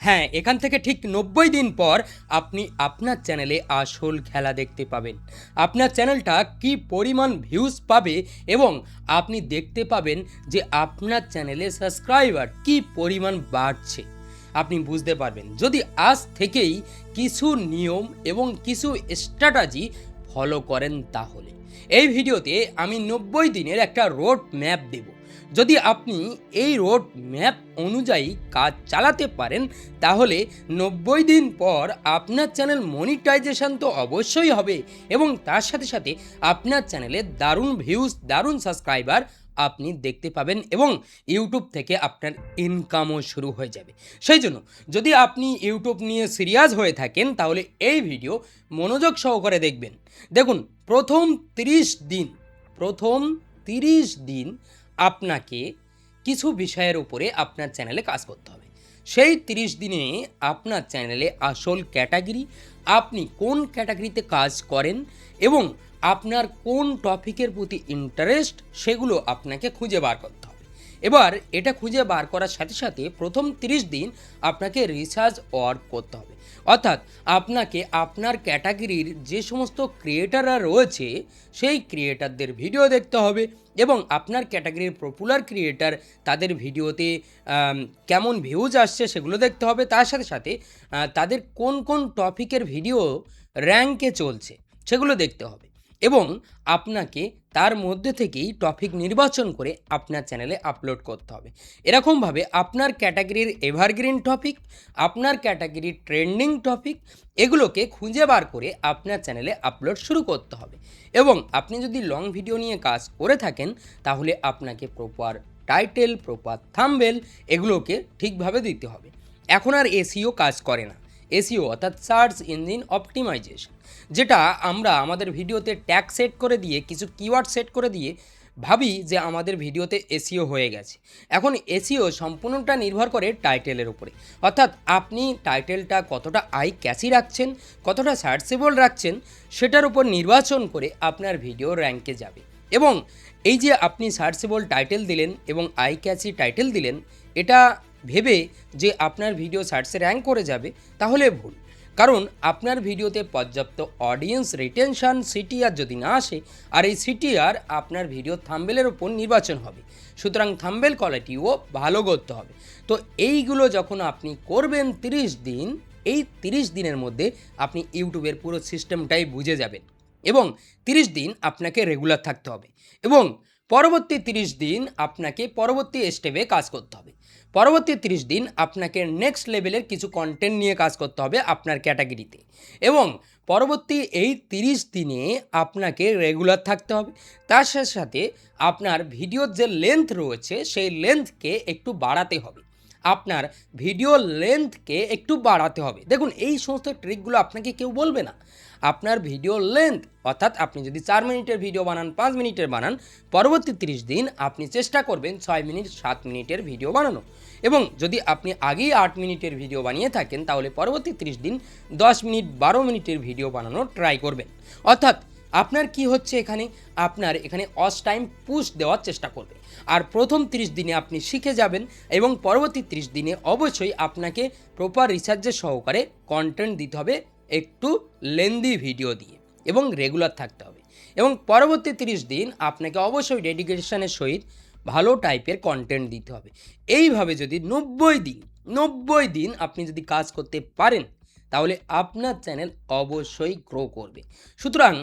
হ্যাঁ, এখান থেকে ঠিক ৯০ দিন পর আপনি আপনার চ্যানেলে আসল খেলা দেখতে পাবেন। আপনার চ্যানেলটা কী পরিমাণ ভিউজ পাবে এবং আপনি দেখতে পাবেন যে আপনার চ্যানেলে সাবস্ক্রাইবার কী পরিমাণ বাড়ছে। আপনি বুঝতে পারবেন যদি আজ থেকেই কিছু নিয়ম এবং কিছু স্ট্র্যাটেজি ফলো করেন তাহলে। এই ভিডিওতে আমি ৯০ দিনের একটা রোড ম্যাপ দেব। যদি আপনি এই রোড ম্যাপ অনুযায়ী কাজ চালাতে পারেন তাহলে ৯০ দিন পর আপনার চ্যানেল মনিটাইজেশন তো অবশ্যই হবে এবং তার সাথে সাথে আপনার চ্যানেলে দারুণ ভিউজ, দারুণ সাবস্ক্রাইবার আপনি দেখতে পাবেন এবং ইউটিউব থেকে আপনার ইনকামও শুরু হয়ে যাবে। সেই জন্য যদি আপনি ইউটিউব নিয়ে সিরিয়াস হয়ে থাকেন তাহলে এই ভিডিও মনোযোগ সহকারে দেখবেন। দেখুন, প্রথম ৩০ দিন আপনাকে কিছু বিষয়ের উপরে আপনার চ্যানেলে কাজ করতে হবে। সেই ৩০ দিনে আপনার চ্যানেলে আসল ক্যাটাগরি, আপনি কোন ক্যাটাগরিতে কাজ করেন এবং আপনার কোন টপিকের প্রতি ইন্টারেস্ট সেগুলো আপনাকে খুঁজে বার করতে হবে। এবার এটা খুঁজে বার করার সাথে সাথে প্রথম ৩০ দিন আপনাকে রিসার্চ ওয়ার্ক করতে হবে। অর্থাৎ আপনাকে আপনার ক্যাটাগরির যে সমস্ত ক্রিয়েটাররা রয়েছে সেই ক্রিয়েটারদের ভিডিও দেখতে হবে এবং আপনার ক্যাটাগরির পপুলার ক্রিয়েটার তাদের ভিডিওতে কেমন ভিউজ আসছে সেগুলো দেখতে হবে। তার সাথে সাথে তাদের কোন কোন টপিকের ভিডিও র্যাঙ্কে চলছে সেগুলো দেখতে হবে এবং আপনাকে তার মধ্যে থেকেই টপিক নির্বাচন করে আপনার চ্যানেলে আপলোড করতে হবে। এরকমভাবে আপনার ক্যাটাগরির এভারগ্রিন টপিক, আপনার ক্যাটাগরির ট্রেন্ডিং টপিক এগুলোকে খুঁজে বার করে আপনার চ্যানেলে আপলোড শুরু করতে হবে এবং আপনি যদি লং ভিডিও নিয়ে কাজ করে থাকেন তাহলে আপনাকে প্রপার টাইটেল, প্রপার থাম্বনেল এগুলোকে ঠিকভাবে দিতে হবে। এখন আর এসইও কাজ করে না। এসইও অর্থাৎ সার্চ ইঞ্জিন অপটিমাইজেশন, যেটা আমরা আমাদের ভিডিওতে ট্যাগ সেট করে দিয়ে কিছু কিওয়ার্ড সেট করে দিয়ে ভাবি যে আমাদের ভিডিওতে এসইও হয়ে গেছে। এখন এসইও সম্পূর্ণটা নির্ভর করে টাইটেলের উপরে। অর্থাৎ আপনি টাইটেলটা কতটা আই ক্যাচি রাখছেন, কতটা সার্চেবল রাখছেন সেটার উপর নির্বাচন করে আপনার ভিডিও র্যাঙ্কে যাবে। এবং এই যে আপনি সার্চেবল টাইটেল দিলেন এবং আই ক্যাচি টাইটেল দিলেন, এটা ভেবে যে আপনার ভিডিও সার্চে র্যাঙ্ক করে যাবে তাহলে ভুল। কারণ আপনার ভিডিওতে পর্যাপ্ত অডিয়েন্স রিটেনশন সিটিআর যদি না আসে, আর এই সিটিআর আপনার ভিডিও থাম্বনেলের উপর নির্বাচন হবে, সুতরাং থাম্বনেল কোয়ালিটিও ভালো করতে হবে। তো এইগুলো যখন আপনি করবেন ৩০ দিন, এই ৩০ দিনের মধ্যে আপনি ইউটিউবের পুরো সিস্টেমটাই বুঝে যাবেন এবং ৩০ দিন আপনাকে রেগুলার থাকতে হবে এবং পরবর্তী ৩০ দিন আপনাকে পরবর্তী স্টেপে কাজ করতে হবে। পরবর্তী ৩০ দিন আপনাকে নেক্সট লেভেলের কিছু কন্টেন্ট নিয়ে কাজ করতে হবে আপনার ক্যাটাগরিতে এবং পরবর্তী এই ৩০ দিনে আপনাকে রেগুলার থাকতে হবে। তার সাথে সাথে আপনার ভিডিওর যে লেন্থ রয়েছে সেই লেন্থকে একটু বাড়াতে হবে। আপনার ভিডিও লেন্থকে একটু বাড়াতে হবে। দেখুন, এই সমস্ত ট্রিকগুলো আপনাকে কেউ বলবে না। আপনার ভিডিও লেন্থ অর্থাৎ আপনি যদি ৪ মিনিটের ভিডিও বানান, ৫ মিনিটের বানান, পরবর্তী ৩০ দিন আপনি চেষ্টা করবেন ৬ মিনিট ৭ মিনিটের ভিডিও বানানো এবং যদি আপনি আগেই ৮ মিনিটের ভিডিও বানিয়ে থাকেন তাহলে পরবর্তী ৩০ দিন ১০ মিনিট ১২ মিনিটের ভিডিও বানানোর ট্রাই করবেন। অর্থাৎ আপনার কি হচ্ছে, আপনার এখানে অস টাইম পুশ দেওয়ার চেষ্টা করবে। আর প্রথম ৩০ দিনে আপনি শিখে যাবেন এবং পরবর্তী ৩০ দিনে অবশ্যই আপনাকে প্রপার রিসার্চের সহকারে কন্টেন্ট দিতে হবে, একটু লেন্দি ভিডিও দিয়ে এবং রেগুলার থাকতে হবে এবং পরবর্তী ৩০ দিন আপনাকে অবশ্যই ডেডিকেশনের সহিত ভালো টাইপের কন্টেন্ট দিতে হবে। এইভাবে যদি ৯০ দিন আপনি যদি কাজ করতে পারেন তাহলে আপনার চ্যানেল অবশ্যই গ্রো করবে। সুতরাং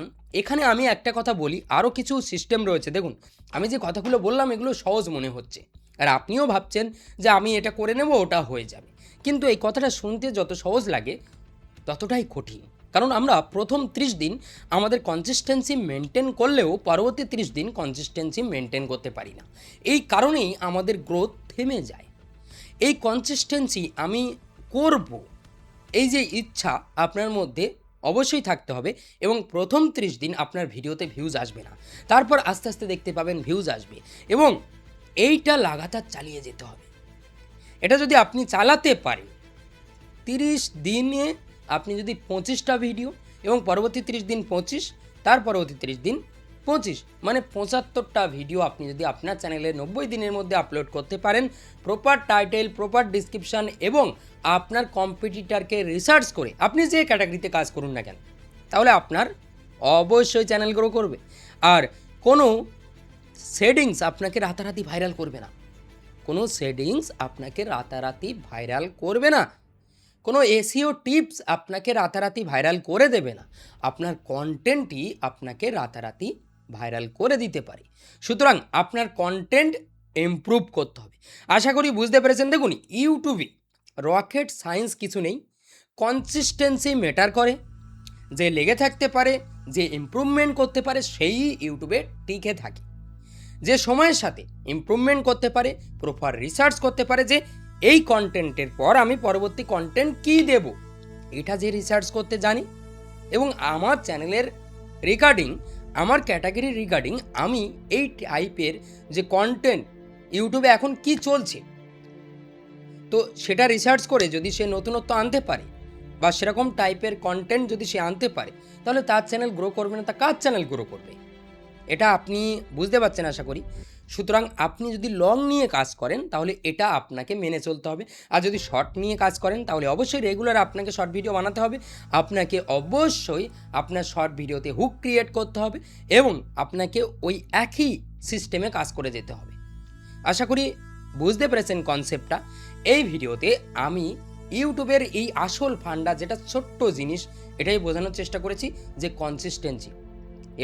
এখানে আমি একটা কথা বলি, আরও কিছু সিস্টেম রয়েছে। দেখুন, আমি যে কথাগুলো বললাম এগুলো সহজ মনে হচ্ছে আর আপনিও ভাবছেন যে আমি এটা করে নেব, ওটা হয়ে যাবে, কিন্তু এই কথাটা শুনতে যত সহজ লাগে ততটাই কঠিন। কারণ আমরা প্রথম ৩০ দিন আমাদের কনসিস্টেন্সি মেনটেন করলেও পরবর্তী ৩০ দিন কনসিস্টেন্সি মেনটেন করতে পারি না। এই কারণেই আমাদের গ্রোথ থেমে যায়। এই কনসিস্টেন্সি আমি করব, এই যে ইচ্ছা আপনার মধ্যে অবশ্যই থাকতে হবে এবং প্রথম ৩০ দিন আপনার ভিডিওতে ভিউজ আসবে না, তারপর আস্তে আস্তে দেখতে পাবেন ভিউজ আসবে এবং এইটা লাগাতার চালিয়ে যেতে হবে। এটা যদি আপনি চালাতে পারেন ৩০ দিনে আপনি যদি ২৫টা ভিডিও এবং পরবর্তী ৩০ দিন ২৫, তার পরবর্তী ৩০ দিন 25 মানে 75টা ভিডিও আপনি যদি আপনার চ্যানেলে 90 দিনের মধ্যে আপলোড করতে পারেন, প্রপার টাইটেল, প্রপার ডিসক্রিপশান এবং আপনার কম্পিটিটারকে রিসার্চ করে আপনি যে ক্যাটাগরিতে কাজ করুন না কেন, তাহলে আপনার অবশ্যই চ্যানেল গ্রো করবে। আর কোনো সেটিংস আপনাকে রাতারাতি ভাইরাল করবে না, কোনো সেটিংস আপনাকে রাতারাতি ভাইরাল করবে না, কোনো এসইও টিপস আপনাকে রাতারাতি ভাইরাল করে দেবে না, আপনার কন্টেন্টই আপনাকে রাতারাতি ভাইরাল করে দিতে পারে। সুতরাং আপনার কন্টেন্ট ইমপ্রুভ করতে হবে। আশা করি বুঝতে পেরেছেন। দেখুন, ইউটিউবে রকেট সায়েন্স কিছু নেই, কনসিস্টেন্সি ম্যাটার করে। যে লেগে থাকতে পারে, যে ইমপ্রুভমেন্ট করতে পারে, সেই ইউটিউবে টিকে থাকে। যে সময়ের সাথে ইমপ্রুভমেন্ট করতে পারে, প্রপার রিসার্চ করতে পারে যে এই কন্টেন্টের পর আমি পরবর্তী কন্টেন্ট কী দেব, এটা যে রিসার্চ করতে জানি এবং আমার চ্যানেলের রিগার্ডিং, আমার ক্যাটাগরি রিগার্ডিং আমি এই টাইপের যে কন্টেন্ট ইউটিউবে এখন কি চলছে, তো সেটা রিসার্চ করে যদি সে নতুনত্ব আনতে পারে বা সেরকম টাইপের কন্টেন্ট যদি সে আনতে পারে, তাহলে তার চ্যানেল গ্রো করবে না, তা কার চ্যানেল গ্রো করবে? এটা আপনি বুঝতে পারছেন আশা করি। সুতরাং আপনি যদি লং নিয়ে কাজ করেন তাহলে এটা আপনাকে মেনে চলতে হবে, আর যদি শর্ট নিয়ে কাজ করেন তাহলে অবশ্যই রেগুলার আপনাকে শর্ট ভিডিও বানাতে হবে। আপনাকে অবশ্যই আপনার শর্ট ভিডিওতে হুক ক্রিয়েট করতে হবে এবং আপনাকে ওই একই সিস্টেমে কাজ করে যেতে হবে। আশা করি বুঝতে পেরেছেন কনসেপ্টটা। এই ভিডিওতে আমি ইউটিউবের এই আসল ফান্ডা, যেটা ছোট্ট জিনিস, এটাই বোঝানোর চেষ্টা করেছি যে কনসিস্টেন্সি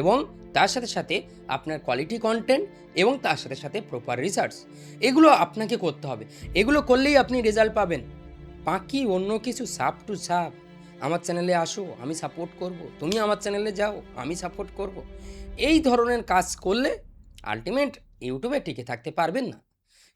এবং তার সাথে সাথে আপনার কোয়ালিটি কন্টেন্ট এবং তার সাথে সাথে প্রপার রিসার্চ, এগুলো আপনাকে করতে হবে। এগুলো করলেই আপনি রেজাল্ট পাবেন। বাকি অন্য কিছু সাপ টু সাপ, আমার চ্যানেলে আসো আমি সাপোর্ট করব, তুমি আমার চ্যানেলে যাও আমি সাপোর্ট করব, এই ধরনের কাজ করলে আলটিমেট ইউটিউবে টিকে থাকতে পারবেন না।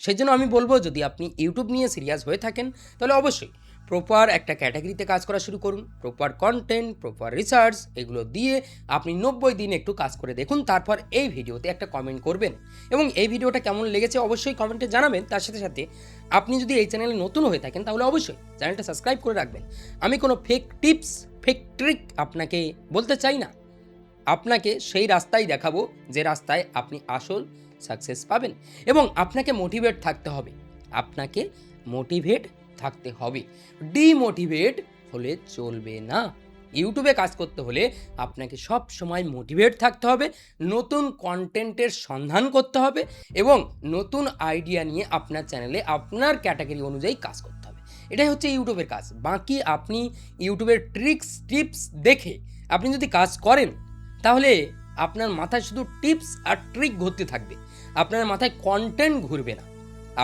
সেই জন্য আমি বলবো, যদি আপনি ইউটিউব নিয়ে সিরিয়াস হয়ে থাকেন তাহলে অবশ্যই প্রপার একটা ক্যাটাগরিতে কাজ করা শুরু করুন। প্রপার কন্টেন্ট, প্রপার রিসার্চ, এগুলো দিয়ে আপনি 90 দিন একটু কাজ করে দেখুন। তারপর এই ভিডিওতে একটা কমেন্ট করবেন এবং এই ভিডিওটা কেমন লেগেছে অবশ্যই কমেন্টে জানাবেন। তার সাথে সাথে আপনি যদি এই চ্যানেলে নতুন হয়ে থাকেন তাহলে অবশ্যই চ্যানেলটা সাবস্ক্রাইব করে রাখবেন। আমি কোনো ফেক টিপস, ফেক ট্রিক আপনাকে বলতে চাই না, আপনাকে সেই রাস্তাই দেখাবো যে রাস্তায় আপনি আসল সাকসেস পাবেন। এবং আপনাকে মোটিভেট থাকতে হবে, আপনাকে মোটিভেট থাকতে হবে, ডিমোটিভেট হলে চলবে না। ইউটিউবে কাজ করতে হলে আপনাকে সব সময় মোটিভেট থাকতে হবে, নতুন কন্টেন্টের সন্ধান করতে হবে এবং নতুন আইডিয়া নিয়ে আপনার চ্যানেলে আপনার ক্যাটাগরি অনুযায়ী কাজ করতে হবে। এটাই হচ্ছে ইউটিউবের কাজ। বাকি আপনি ইউটিউবের ট্রিক্স, টিপস দেখে আপনি যদি কাজ করেন তাহলে আপনার মাথায় শুধু টিপস আর ট্রিক ঘুরতে থাকবে, আপনার মাথায় কন্টেন্ট ঘুরবে না।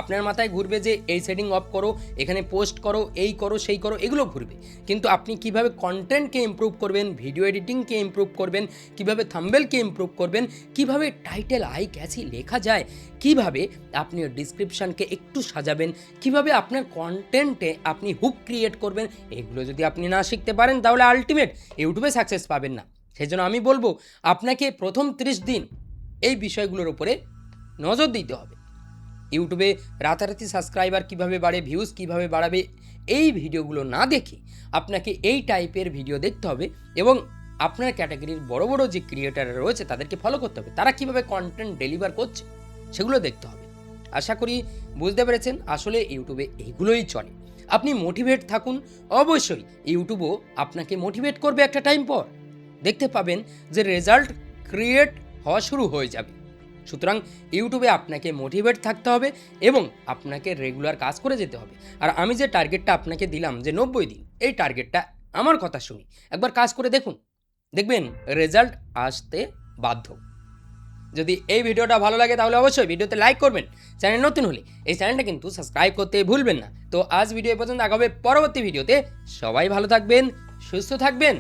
আপনার মাথায় ঘুরবে যে এই সেটিং অফ করো, এখানে পোস্ট করো, এই করো, সেই করো, এগুলো ঘুরবে। কিন্তু আপনি কিভাবে কন্টেন্টকে ইমপ্রুভ করবেন, ভিডিও এডিটিংকে ইমপ্রুভ করবেন, কিভাবে থাম্বনেলকে ইমপ্রুভ করবেন, কিভাবে টাইটেল আই ক্যাচি লেখা যায়, কিভাবে আপনি ডিসক্রিপশানকে একটু সাজাবেন, কিভাবে আপনার কন্টেন্টে আপনি হুক ক্রিয়েট করবেন, এগুলো যদি আপনি না শিখতে পারেন তাহলে আলটিমেট ইউটিউবে সাকসেস পাবেন না। সেই জন্য আমি বলবো আপনাকে প্রথম 30 দিন এই বিষয়গুলোর উপরে নজর দিতে হবে। ইউটিউবে রাতারাতি সাবস্ক্রাইবার কিভাবে বাড়ে, ভিউজ কিভাবে বাড়াবে, এই ভিডিওগুলো না দেখে আপনাকে এই টাইপের ভিডিও দেখতে হবে এবং আপনার ক্যাটাগরির বড় বড় যে ক্রিয়েটাররা রয়েছে তাদেরকে ফলো করতে হবে, তারা কিভাবে কন্টেন্ট ডেলিভার করছে সেগুলো দেখতে হবে। আশা করি বুঝতে পেরেছেন। আসলে ইউটিউবে এইগুলোই চলে। আপনি মোটিভেট থাকুন, অবশ্যই ইউটিউবও আপনাকে মোটিভেট করবে। একটা টাইম পর দেখতে পাবেন যে রেজাল্ট ক্রিয়েট হওয়া শুরু হয়ে যাবে। সুতরাং ইউটিউবে আপনাকে মোটিভেট থাকতে হবে এবং আপনাকে রেগুলার কাজ করে যেতে হবে। আর আমি যে টার্গেটটা আপনাকে দিলাম যে 90 দিন, এই টার্গেটটা আমার কথা শুনি একবার কাজ করে দেখুন, দেখবেন রেজাল্ট আসতে বাধ্য। যদি এই ভিডিওটা ভালো লাগে তাহলে অবশ্যই ভিডিওতে লাইক করবেন। চ্যানেল নতুন হলে এই চ্যানেলটা কিন্তু সাবস্ক্রাইব করতে ভুলবেন না। তো আজ ভিডিও পর্যন্ত, আগামী পরবর্তী ভিডিওতে সবাই ভালো থাকবেন, সুস্থ থাকবেন।